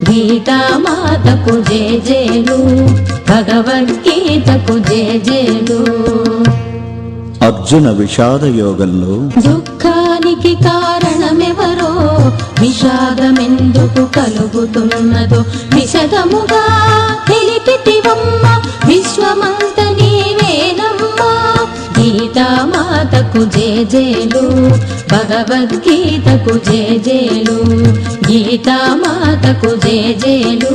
గీతామాతకు జేజేలు, భగవద్గీతకు జేజేలు. అర్జున విషాద యోగంలో దుఃఖానికి కారణమెవరో, విషాదమెందుకు కలుగుతున్నదో విశదముగా తెలిపితివమ్మ, విశ్వమంత నీవేనమ్మా. గీతామాతకు జేజేలు, భగవద్గీతకు జేజేలు. గీతామాతకు జేజేలు,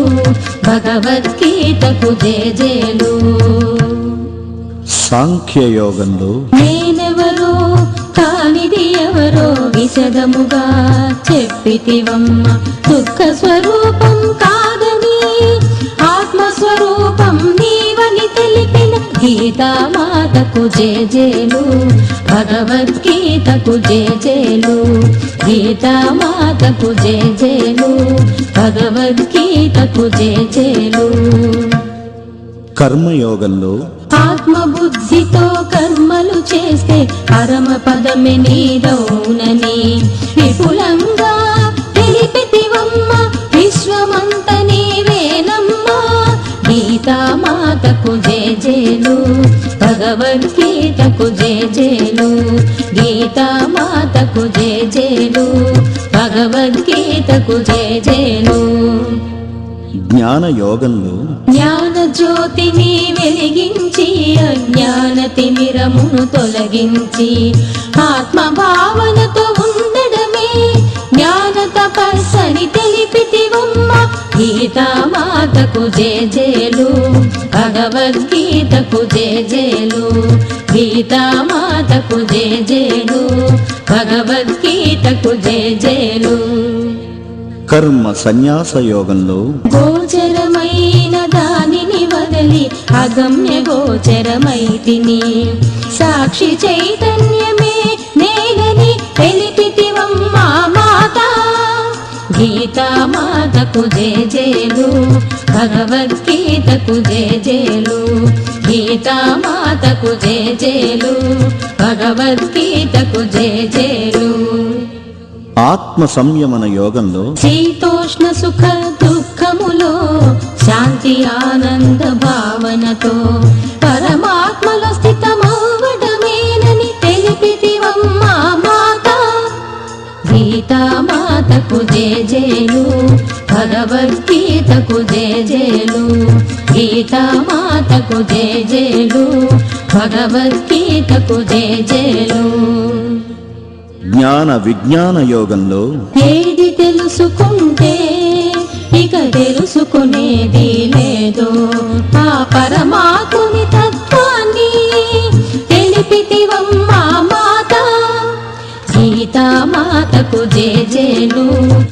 భగవద్గీతకు జేజేలు. సాంఖ్యయోగంలో నేనెవరో కానిది ఎవరో విశదముగా చెప్పితివమ్మ, దుఃఖ స్వరూపం కాదని ఆత్మస్వరూపం నీవని తెలిపిన. గీతామాతకు జేజేలు, భగవద్గీతకు జేజేలు. గీతామాతకు జేజేలు, భగవద్గీతకు జేజేలు. కర్మయోగంలో ఆత్మబుద్ధితో కర్మలు చేస్తే పరమ పదమే నీదౌనని విపులంగా తెలిపితివమ్మ, విశ్వమంత నీవేనమ్మా. గీతామాతకు జేజేలు, భగవద్గీతకు జేజేలు. గీతామాతకు జేజేలు, భగవద్గీతకు జేజేలు. జ్ఞాన యోగంలో జ్ఞాన జ్యోతిని వెలిగించి అజ్ఞాన తిమిరమును తొలగించి ఆత్మభావనతో ఉండడమే జ్ఞాన తపస్సని తెలిపితివమ్మ. గీతామాతకు జేజేలు, భగవద్గీతకు జేజేలు. గీతామాతకు జేజేలు, భగవద్గీతకు జేజేలు. కర్మ సన్యాస యోగంలో గోచరమైన దానిని వదలి అగమ్య గోచరమైతిని, సాక్షి చైతన్యమే నేనని తెలిపితివమ్మా మాత. గీతామాతకు జేజేలు, భగవద్గీతకు జేజేలు. గీతామాతకు జేజేలు, భగవద్గీతకు జేజేలు. ఆత్మ సంయమన యోగంలో శీతోష్ణ సుఖ దుఃఖములో శాంతి ఆనంద భావనతో పరమాత్మలో స్థితమవ్వడమేనని తెలిపితివమ్మా మాత. గీతామాతకు జేజేలు, భగవద్గీతకు జేజేలు. గీతామాతకు జేజేలు, భగవద్గీతకు జేజేలు. జ్ఞాన విజ్ఞాన యోగంలో ఏది తెలుసుకుంటే ఇక తెలుసుకునేది లేదో, ఆ పరమాత్ముని తత్వాన్ని తెలిపితివమ్మా మాత. గీతామాతకు జేజేలు,